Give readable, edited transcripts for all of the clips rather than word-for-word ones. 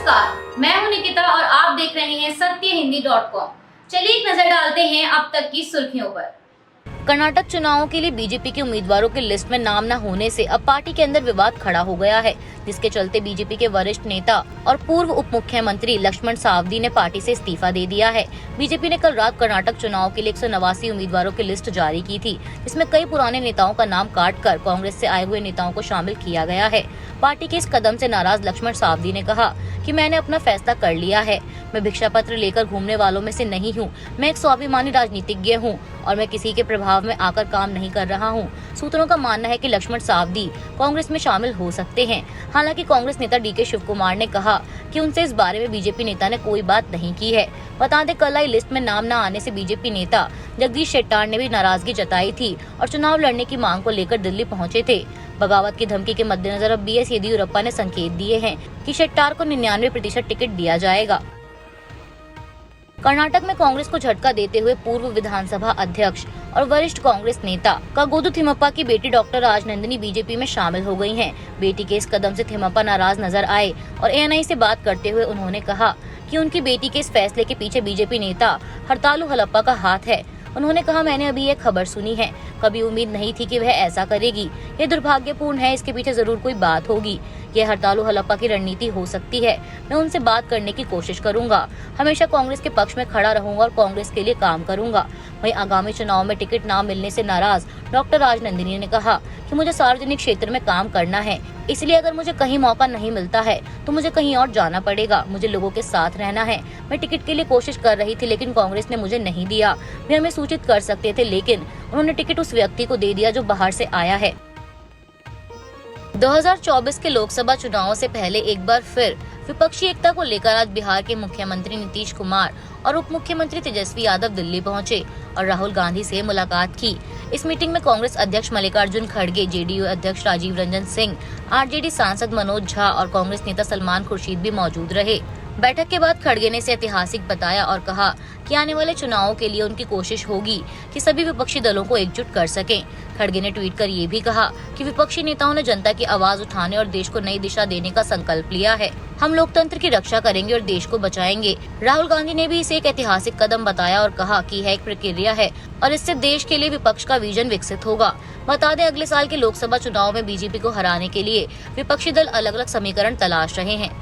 नमस्कार, मैं हूं निकिता और आप देख रहे हैं सत्यहिंदी.com। चलिए एक नजर डालते हैं अब तक की सुर्खियों पर। कर्नाटक चुनावों के लिए बीजेपी के उम्मीदवारों की लिस्ट में नाम न होने से अब पार्टी के अंदर विवाद खड़ा हो गया है, जिसके चलते बीजेपी के वरिष्ठ नेता और पूर्व उप मुख्यमंत्री लक्ष्मण सावदी ने पार्टी से इस्तीफा दे दिया है। बीजेपी ने कल रात कर्नाटक चुनाव के लिए 189 उम्मीदवारों की लिस्ट जारी की थी, जिसमें कई पुराने नेताओं का नाम काटकर कांग्रेस से आए हुए नेताओं को शामिल किया गया है। पार्टी के इस कदम से नाराज लक्ष्मण सावदी ने कहा कि मैंने अपना फैसला कर लिया है। मैं भिक्षा पत्र लेकर घूमने वालों में से नहीं हूँ। मैं एक स्वाभिमानी राजनीतिज्ञ हूँ और मैं किसी के प्रभाव में आकर काम नहीं कर रहा हूँ। सूत्रों का मानना है कि लक्ष्मण सावदी कांग्रेस में शामिल हो सकते हैं। हालांकि कांग्रेस नेता डीके शिव कुमार ने कहा कि उनसे इस बारे में बीजेपी नेता ने कोई बात नहीं की है। बता दें, कल आई लिस्ट में नाम न आने से बीजेपी नेता जगदीश शेट्टार ने भी नाराजगी जताई थी और चुनाव लड़ने की मांग को लेकर दिल्ली पहुंचे थे। बगावत की धमकी के मद्देनजर अब बीएस येदियुरप्पा ने संकेत दिए हैं कि शेट्टार को 99% टिकट दिया जाएगा। कर्नाटक में कांग्रेस को झटका देते हुए पूर्व विधानसभा अध्यक्ष और वरिष्ठ कांग्रेस नेता कागोदू थिमप्पा की बेटी डॉक्टर राजनंदिनी बीजेपी में शामिल हो गई हैं। बेटी के इस कदम से थिमप्पा नाराज नजर आए और एएनआई से बात करते हुए उन्होंने कहा कि उनकी बेटी के इस फैसले के पीछे बीजेपी नेता हरतालू हलप्पा का हाथ है। उन्होंने कहा, मैंने अभी ये खबर सुनी है, कभी उम्मीद नहीं थी कि वह ऐसा करेगी। ये दुर्भाग्यपूर्ण है, इसके पीछे जरूर कोई बात होगी। यह हरतालू हलप्पा की रणनीति हो सकती है। मैं उनसे बात करने की कोशिश करूंगा। हमेशा कांग्रेस के पक्ष में खड़ा रहूंगा और कांग्रेस के लिए काम करूंगा। वहीं आगामी चुनाव में टिकट न मिलने से नाराज डॉक्टर राजनंदिनी ने कहा कि मुझे सार्वजनिक क्षेत्र में काम करना है, इसलिए अगर मुझे कहीं मौका नहीं मिलता है तो मुझे कहीं और जाना पड़ेगा। मुझे लोगों के साथ रहना है। मैं टिकट के लिए कोशिश कर रही थी, लेकिन कांग्रेस ने मुझे नहीं दिया। वे हमें सूचित कर सकते थे, लेकिन उन्होंने टिकट उस व्यक्ति को दे दिया जो बाहर से आया है। 2024 के लोकसभा चुनावों से पहले एक बार फिर विपक्षी एकता को लेकर आज बिहार के मुख्यमंत्री नीतीश कुमार और उप मुख्यमंत्री तेजस्वी यादव दिल्ली पहुंचे और राहुल गांधी से मुलाकात की। इस मीटिंग में कांग्रेस अध्यक्ष मल्लिकार्जुन खड़गे, जेडीयू अध्यक्ष राजीव रंजन सिंह, आरजेडी सांसद मनोज झा और कांग्रेस नेता सलमान खुर्शीद भी मौजूद रहे। बैठक के बाद खड़गे ने इसे ऐतिहासिक बताया और कहा कि आने वाले चुनावों के लिए उनकी कोशिश होगी कि सभी विपक्षी दलों को एकजुट कर सकें। खड़गे ने ट्वीट कर ये भी कहा कि विपक्षी नेताओं ने जनता की आवाज उठाने और देश को नई दिशा देने का संकल्प लिया है। हम लोकतंत्र की रक्षा करेंगे और देश को बचाएंगे। राहुल गांधी ने भी इसे एक ऐतिहासिक कदम बताया और कहा कि यह एक प्रक्रिया है और इससे देश के लिए विपक्ष का विजन विकसित होगा। बता दें, अगले साल के लोकसभा चुनाव में बीजेपी को हराने के लिए विपक्षी दल अलग अलग समीकरण तलाश रहे हैं।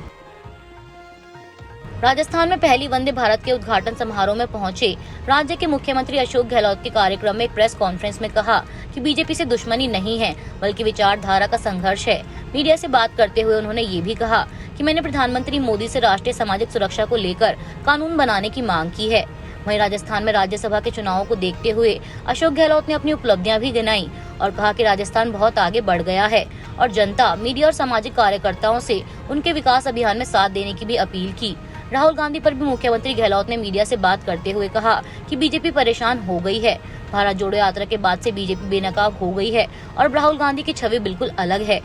राजस्थान में पहली वंदे भारत के उद्घाटन समारोह में पहुंचे राज्य के मुख्यमंत्री अशोक गहलोत के कार्यक्रम में एक प्रेस कॉन्फ्रेंस में कहा कि बीजेपी से दुश्मनी नहीं है, बल्कि विचारधारा का संघर्ष है। मीडिया से बात करते हुए उन्होंने ये भी कहा कि मैंने प्रधानमंत्री मोदी से राष्ट्रीय सामाजिक सुरक्षा को लेकर कानून बनाने की मांग की है। वहीं राजस्थान में राज्यसभा के चुनावों को देखते हुए अशोक गहलोत ने अपनी उपलब्धियां भी गिनाई और कहा कि राजस्थान बहुत आगे बढ़ गया है और जनता, मीडिया और सामाजिक कार्यकर्ताओं से उनके विकास अभियान में साथ देने की भी अपील की। राहुल गांधी पर भी मुख्यमंत्री गहलोत ने मीडिया से बात करते हुए कहा कि बीजेपी परेशान हो गई है। भारत जोड़ो यात्रा के बाद से बीजेपी बेनकाब हो गई है और राहुल गांधी की छवि बिल्कुल अलग है।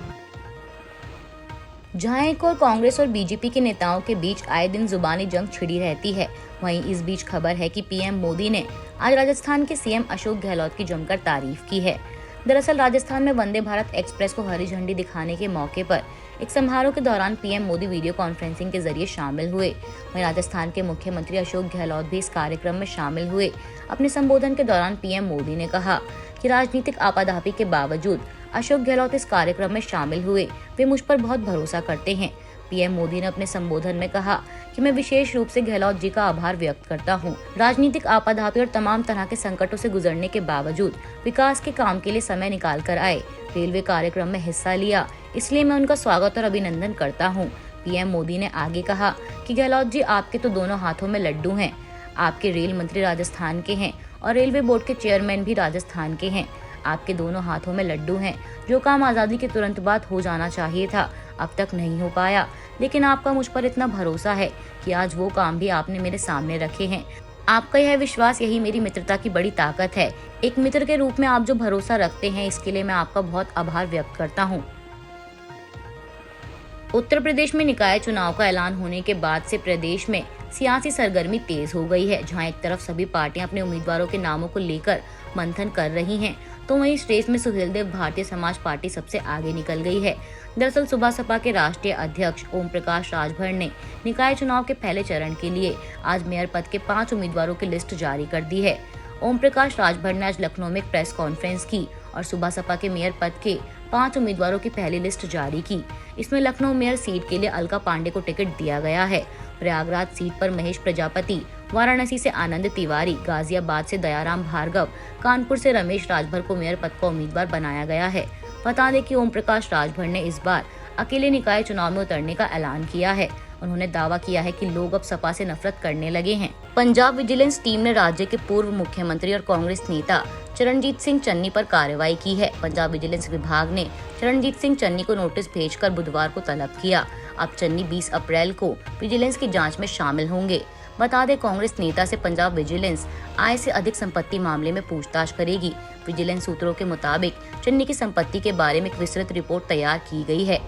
जहां एक और कांग्रेस और बीजेपी के नेताओं के बीच आए दिन जुबानी जंग छिड़ी रहती है, वहीं इस बीच खबर है कि पीएम मोदी ने आज राजस्थान के सीएम अशोक गहलोत की जमकर तारीफ की है। दरअसल राजस्थान में वंदे भारत एक्सप्रेस को हरी झंडी दिखाने के मौके पर एक समारोह के दौरान पीएम मोदी वीडियो कॉन्फ्रेंसिंग के जरिए शामिल हुए। वहीं राजस्थान के मुख्यमंत्री अशोक गहलोत भी इस कार्यक्रम में शामिल हुए। अपने संबोधन के दौरान पीएम मोदी ने कहा कि राजनीतिक आपाधापी के बावजूद अशोक गहलोत इस कार्यक्रम में शामिल हुए। वे मुझ पर बहुत भरोसा करते हैं। पीएम मोदी ने अपने संबोधन में कहा कि मैं विशेष रूप से गहलोत जी का आभार व्यक्त करता हूं। राजनीतिक आपाधापी और तमाम तरह के संकटों से गुजरने के बावजूद विकास के काम के लिए समय निकाल कर आए। रेलवे कार्यक्रम में हिस्सा लिया, इसलिए मैं उनका स्वागत और अभिनंदन करता हूं। पीएम मोदी ने आगे कहा कि गहलोत जी, आपके तो दोनों हाथों में लड्डू हैं। आपके रेल मंत्री राजस्थान के हैं और रेलवे बोर्ड के चेयरमैन भी राजस्थान के हैं। आपके दोनों हाथों में लड्डू हैं। जो काम आज़ादी के तुरंत बाद हो जाना चाहिए था, अब तक नहीं हो पाया, लेकिन आपका मुझ पर इतना भरोसा है कि आज वो काम भी आपने मेरे सामने रखे हैं। आपका यह विश्वास, यही मेरी मित्रता की बड़ी ताकत है। एक मित्र के रूप में आप जो भरोसा रखते हैं, इसके लिए मैं आपका बहुत आभार व्यक्त करता हूँ। उत्तर प्रदेश में निकाय चुनाव का ऐलान होने के बाद से प्रदेश में सियासी सरगर्मी तेज हो गई है। जहां एक तरफ सभी पार्टियां अपने उम्मीदवारों के नामों को लेकर मंथन कर रही हैं, तो वहीं इस रेस में सुहेलदेव भारतीय समाज पार्टी सबसे आगे निकल गई है। दरअसल सुबह सपा के राष्ट्रीय अध्यक्ष ओम प्रकाश राजभर ने निकाय चुनाव के पहले चरण के लिए आज मेयर पद के 5 उम्मीदवारों की लिस्ट जारी कर दी है। ओम प्रकाश राजभर ने आज लखनऊ में एक प्रेस कॉन्फ्रेंस की और सुबह सपा के मेयर पद के 5 उम्मीदवारों की पहली लिस्ट जारी की। इसमें लखनऊ मेयर सीट के लिए अलका पांडे को टिकट दिया गया है। प्रयागराज सीट पर महेश प्रजापति, वाराणसी से आनंद तिवारी, गाजियाबाद से दयाराम भार्गव, कानपुर से रमेश राजभर को मेयर पद का उम्मीदवार बनाया गया है। बता दें कि ओम प्रकाश राजभर ने इस बार अकेले निकाय चुनाव में उतरने का ऐलान किया है। उन्होंने दावा किया है कि लोग अब सपा से नफरत करने लगे हैं। पंजाब विजिलेंस टीम ने राज्य के पूर्व मुख्यमंत्री और कांग्रेस नेता चरणजीत सिंह चन्नी पर कार्रवाई की है। पंजाब विजिलेंस विभाग ने चरणजीत सिंह चन्नी को नोटिस भेजकर बुधवार को तलब किया। अब चन्नी 20 अप्रैल को विजिलेंस की जांच में शामिल होंगे। बता दें, कांग्रेस नेता से पंजाब विजिलेंस आय से अधिक संपत्ति मामले में पूछताछ करेगी। विजिलेंस सूत्रों के मुताबिक चन्नी की संपत्ति के बारे में एक विस्तृत रिपोर्ट तैयार की गई है।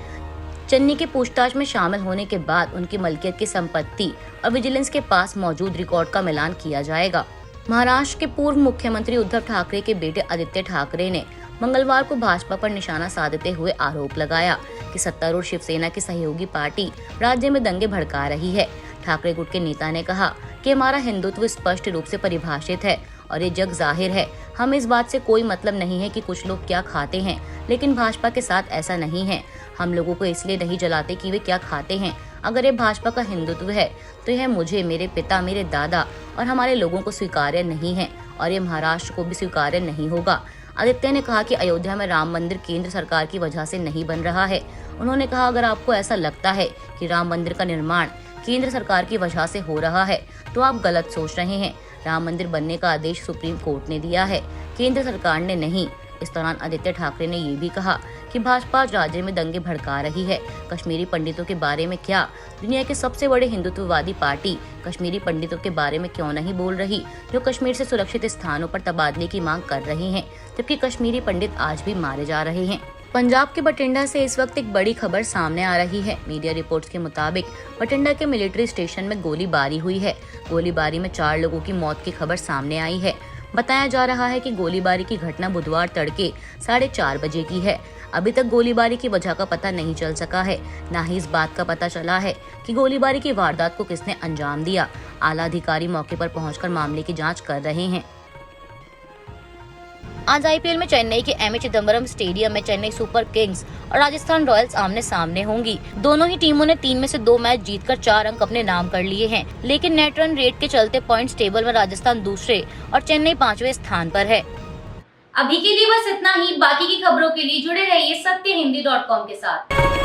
चन्नी के पूछताछ में शामिल होने के बाद उनकी मलकियत की संपत्ति और विजिलेंस के पास मौजूद रिकॉर्ड का मिलान किया जाएगा। महाराष्ट्र के पूर्व मुख्यमंत्री उद्धव ठाकरे के बेटे आदित्य ठाकरे ने मंगलवार को भाजपा पर निशाना साधते हुए आरोप लगाया कि सत्तारूढ़ शिवसेना की सहयोगी पार्टी राज्य में दंगे भड़का रही है। ठाकरे गुट के नेता ने कहा कि हमारा हिंदुत्व स्पष्ट रूप से परिभाषित है और ये जग जाहिर है। हमें इस बात से कोई मतलब नहीं है कि कुछ लोग क्या खाते हैं, लेकिन भाजपा के साथ ऐसा नहीं है। हम लोगों को इसलिए नहीं जलाते कि वे क्या खाते हैं। अगर ये भाजपा का हिंदुत्व है तो यह मुझे, मेरे पिता, मेरे दादा और हमारे लोगों को स्वीकार्य नहीं है और ये महाराष्ट्र को भी स्वीकार्य नहीं होगा। आदित्य ने कहा कि अयोध्या में राम मंदिर केंद्र सरकार की वजह से नहीं बन रहा है। उन्होंने कहा, अगर आपको ऐसा लगता है कि राम मंदिर का निर्माण केंद्र सरकार की वजह से हो रहा है तो आप गलत सोच रहे हैं। राम मंदिर बनने का आदेश सुप्रीम कोर्ट ने दिया है, केंद्र सरकार ने नहीं। इस दौरान आदित्य ठाकरे ने ये भी कहा कि भाजपा राज्य में दंगे भड़का रही है। कश्मीरी पंडितों के बारे में क्या? दुनिया के सबसे बड़े हिंदुत्ववादी पार्टी कश्मीरी पंडितों के बारे में क्यों नहीं बोल रही, जो कश्मीर से सुरक्षित स्थानों पर तबादले की मांग कर रही हैं, जबकि कश्मीरी पंडित आज भी मारे जा रहे हैं। पंजाब के बठिंडा से इस वक्त एक बड़ी खबर सामने आ रही है। मीडिया रिपोर्ट्स के मुताबिक बठिंडा के मिलिट्री स्टेशन में गोलीबारी हुई है। गोलीबारी में 4 लोगों की मौत की खबर सामने आई है। बताया जा रहा है कि गोलीबारी की घटना बुधवार तड़के 4:30 बजे की है। अभी तक गोलीबारी की वजह का पता नहीं चल सका है, न ही इस बात का पता चला है कि गोलीबारी की वारदात को किसने अंजाम दिया। आला अधिकारी मौके पर पहुंचकर मामले की जांच कर रहे हैं। आज आईपीएल में चेन्नई के एमए चिदम्बरम स्टेडियम में चेन्नई सुपर किंग्स और राजस्थान रॉयल्स आमने सामने होंगी। दोनों ही टीमों ने 3 में से 2 मैच जीतकर 4 अंक अपने नाम कर लिए हैं, लेकिन नेट रन रेट के चलते पॉइंट्स टेबल में राजस्थान दूसरे और चेन्नई 5वें स्थान पर है। अभी के लिए बस इतना ही। बाकी की खबरों के लिए जुड़े रहिए सत्यहिंदी.com के साथ।